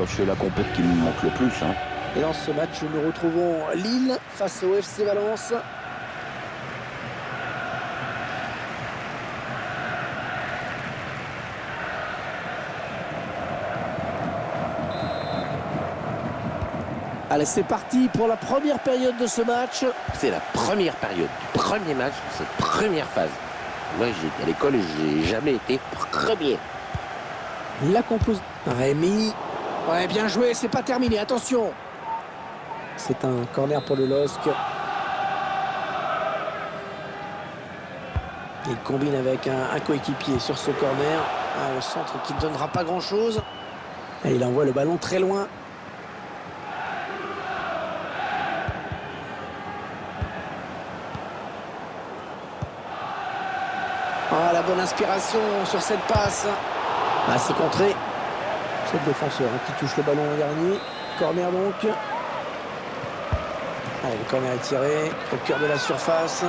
bah, c'est la compote qui me manque le plus, hein. Et dans ce match, nous retrouvons Lille face au FC Valence. Allez, c'est parti pour la première période de ce match. C'est la première période du premier match, cette première phase. Moi, j'étais à l'école et j'ai jamais été premier. La compose. Rémi. Ouais, bien joué, c'est pas terminé, attention. C'est un corner pour le LOSC. Il combine avec un coéquipier sur ce corner. Ah, le centre qui ne donnera pas grand-chose. Et il envoie le ballon très loin. Ah, la bonne inspiration sur cette passe. Ah, c'est contré. C'est le défenseur qui touche le ballon en dernier. Corner donc. Allez, le corner est tiré au cœur de la surface.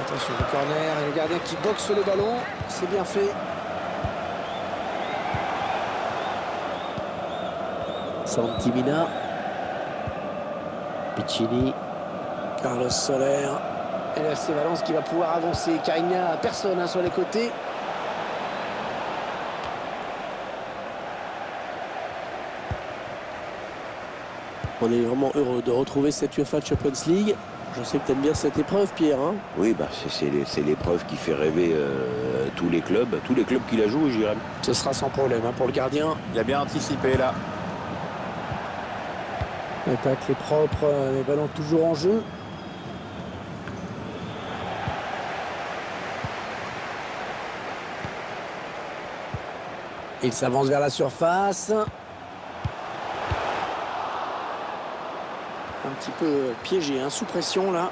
Attention, le corner et le gardien qui boxe le ballon. C'est bien fait. Santimina. Piccini. Carlos Soler. Et le FC Valence qui va pouvoir avancer car il n'y a personne sur les côtés. On est vraiment heureux de retrouver cette UEFA Champions League. Je sais que tu aimes bien cette épreuve, Pierre. Hein, Oui, bah, c'est l'épreuve qui fait rêver tous les clubs qui la jouent, je dirais. ce sera sans problème pour le gardien. Il a bien anticipé là. L'attaque est propre, les ballons toujours en jeu. Il s'avance vers la surface. Un petit peu piégé, hein, sous pression là.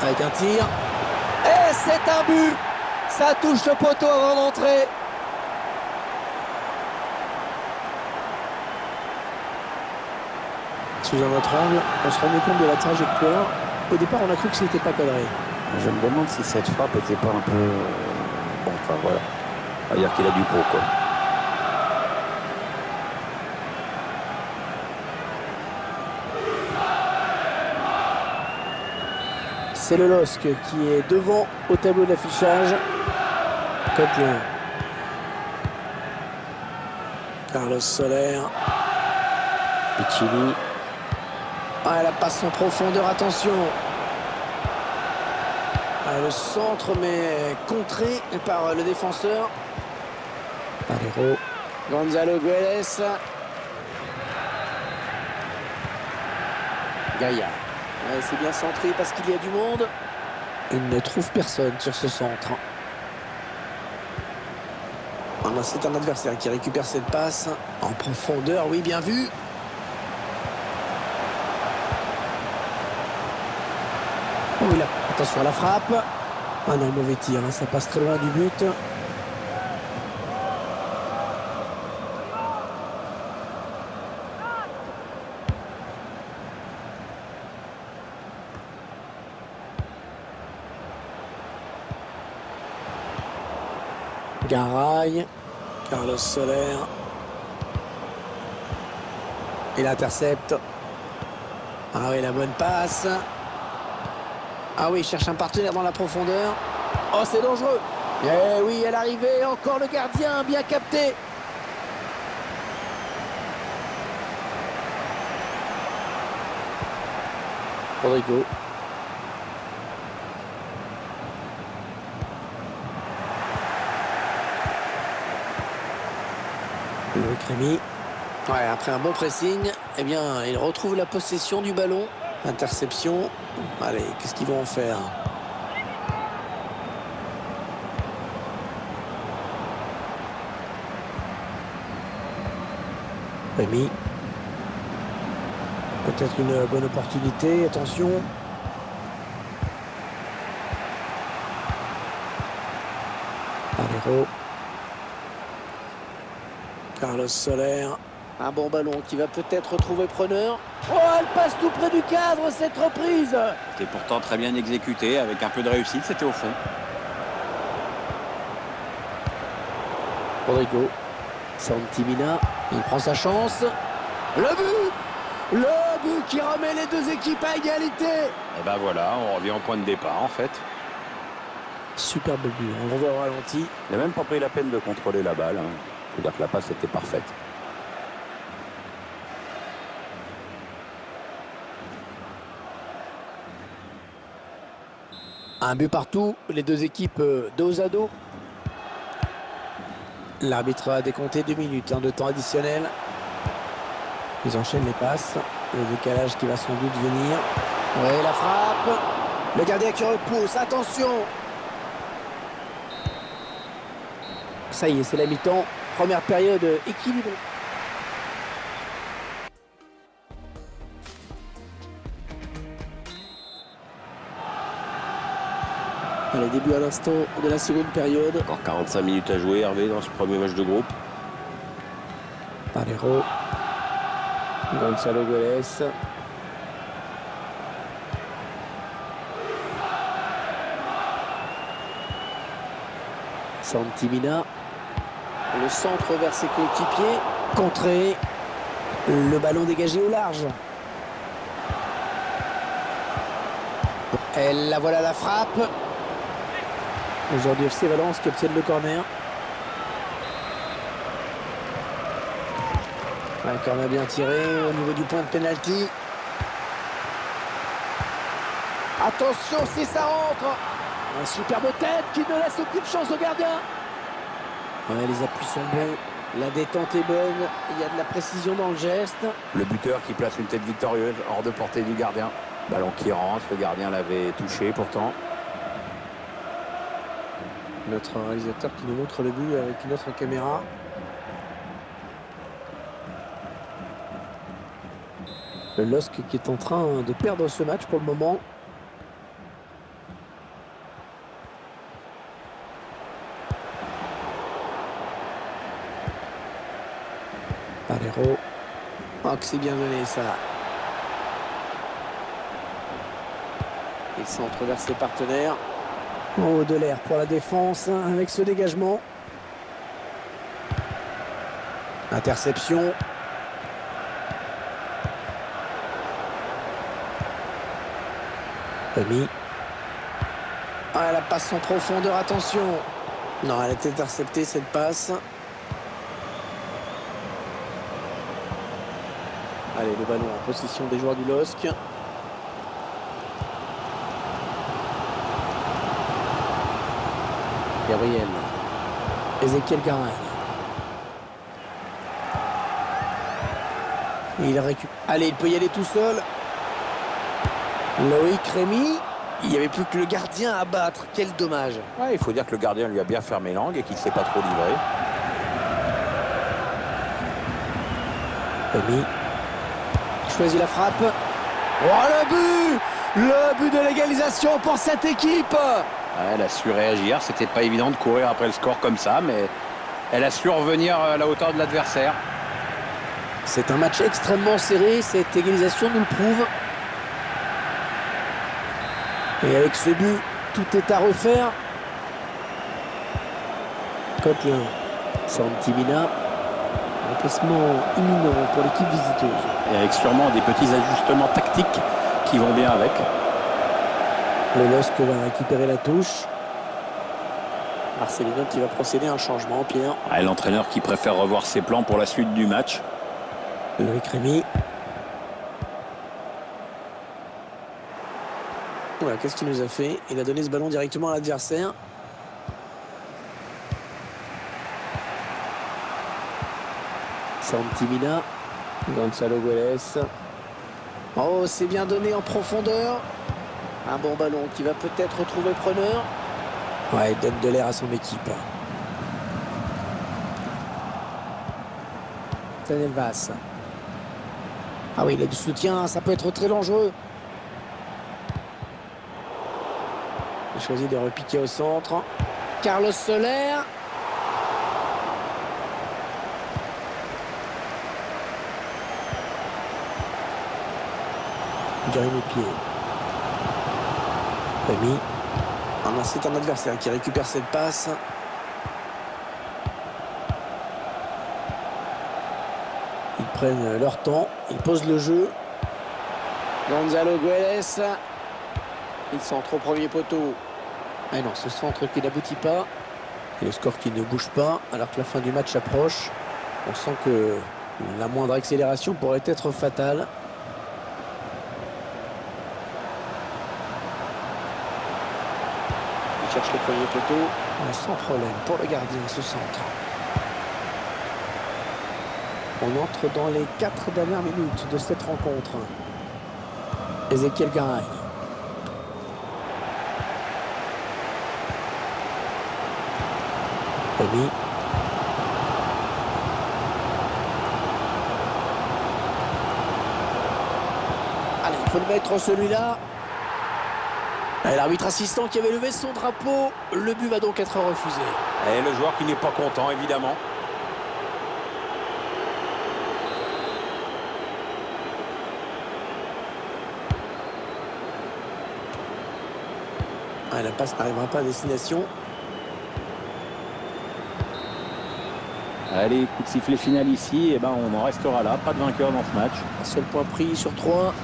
Avec un tir. Et c'est un but. Ça touche le poteau avant d'entrer. Sous un autre angle, on se rendait compte de la trajectoire. Au départ, on a cru que c'était pas cadré. Je me demande si cette frappe était pas un peu... Bon, enfin voilà. On va dire qu'il a du pot, quoi. C'est le LOSC qui est devant au tableau d'affichage. Coquelin. Carlos Soler. Piccini. Ah, la passe en profondeur, attention. Ah, le centre, mais contré par le défenseur. Valero. Gonzalo Guedes. Gaïa. Ouais, c'est bien centré parce qu'il y a du monde. Il ne trouve personne sur ce centre. Ah, c'est un adversaire qui récupère cette passe en profondeur. Oui, bien vu. Oh, il a... Attention à la frappe. Ah non, mauvais tir, hein, ça passe très loin du but. Garay, Carlos Soler. Il intercepte. Ah oui, la bonne passe. Ah oui, il cherche un partenaire dans la profondeur. Oh, c'est dangereux. Eh oui, à l'arrivée, encore le gardien, bien capté. Rodrigo. Rémi. Ouais, après un bon pressing, eh bien, il retrouve la possession du ballon. Interception. Allez, qu'est-ce qu'ils vont en faire? Rémi. Peut-être une bonne opportunité. Attention. Valero. Carlos Soler. Un bon ballon qui va peut-être retrouver preneur. Oh, elle passe tout près du cadre, cette reprise. C'était pourtant très bien exécuté, avec un peu de réussite, c'était au fond. Rodrigo. Santimina. Il prend sa chance. Le but! Le but qui remet les deux équipes à égalité. Et ben voilà, on revient au point de départ en fait. Superbe but. On le revoit au ralenti. Il n'a même pas pris la peine de contrôler la balle. Faut dire que la passe était parfaite. Un but partout. Les deux équipes dos à dos. L'arbitre a décompté 2 minutes de temps additionnel. Ils enchaînent les passes. Le décalage qui va sans doute venir. Ouais, la frappe. Le gardien qui repousse. Attention. Ça y est, c'est la mi-temps. Première période équilibrée. Allez, début à l'instant de la seconde période. Encore 45 minutes à jouer, Hervé, dans ce premier match de groupe. Valero. Gonzalo Guedes. Santimina. Le centre vers ses coéquipiers. Contré. Le ballon dégagé au large. Et la voilà la frappe. Aujourd'hui FC Valence qui obtient le corner. Un corner bien tiré au niveau du point de pénalty. Attention si ça rentre. Un superbe tête qui ne laisse aucune chance au gardien. Ouais, les appuis sont bons. La détente est bonne. Il y a de la précision dans le geste. Le buteur qui place une tête victorieuse hors de portée du gardien. Ballon qui rentre, le gardien l'avait touché pourtant. Notre réalisateur qui nous montre le but avec une autre caméra. Le LOSC qui est en train de perdre ce match pour le moment. Valero. Oh, que c'est bien donné ça. Il centre vers ses partenaires. En haut de l'air pour la défense avec ce dégagement. Interception. Rémi. Ah, la passe en profondeur, attention. Non, elle a été interceptée cette passe. Allez, le ballon en possession des joueurs du LOSC. Gabriel. Ezequiel Garay. Il récupère. Allez, il peut y aller tout seul. Loïc Rémy. Il n'y avait plus que le gardien à battre. Quel dommage. Ouais, il faut dire que le gardien lui a bien fermé l'angle et qu'il ne s'est pas trop livré. Rémy. Choisit la frappe. Oh, le but de l'égalisation pour cette équipe. Ouais, elle a su réagir, c'était pas évident de courir après le score comme ça, mais elle a su revenir à la hauteur de l'adversaire. C'est un match extrêmement serré, cette égalisation nous le prouve. Et avec ce but, tout est à refaire. Coquelin, Santimina, remplacement imminent pour l'équipe visiteuse. Et avec sûrement des petits ajustements tactiques qui vont bien avec. Le LOSC va récupérer la touche. Marcelino qui va procéder à un changement, Pierre. Ouais, l'entraîneur qui préfère revoir ses plans pour la suite du match. Loïc Rémy. Voilà, qu'est-ce qu'il nous a fait? Il a donné ce ballon directement à l'adversaire. Santimina. Gonzalo Guedes. Oh, c'est bien donné en profondeur. Un bon ballon qui va peut-être retrouver preneur. Ouais, il donne de l'air à son équipe. Daniel Vasse. Ah oui, il a du soutien, ça peut être très dangereux. Il choisit de repiquer au centre. Carlos Soler. Jérémy Pied. Rémy. Ah non, c'est un adversaire qui récupère cette passe. prennent leur temps, ils posent le jeu. Gonzalo Guedes. Il centre au premier poteau. Ah non, ce centre qui n'aboutit pas. Et le score qui ne bouge pas alors que la fin du match approche. On sent que la moindre accélération pourrait être fatale. Il cherche le premier poteau. Sans problème pour le gardien ce centre. On entre dans les 4 dernières minutes de cette rencontre. Ezequiel Garay. Rémi. Allez, il faut le mettre celui-là. L'arbitre assistant qui avait levé son drapeau. Le but va donc être refusé. Et le joueur qui n'est pas content, évidemment. La passe n'arrivera pas à destination. Allez, coup de sifflet final ici, et ben on en restera là, pas de vainqueur dans ce match. Un seul point pris sur 3.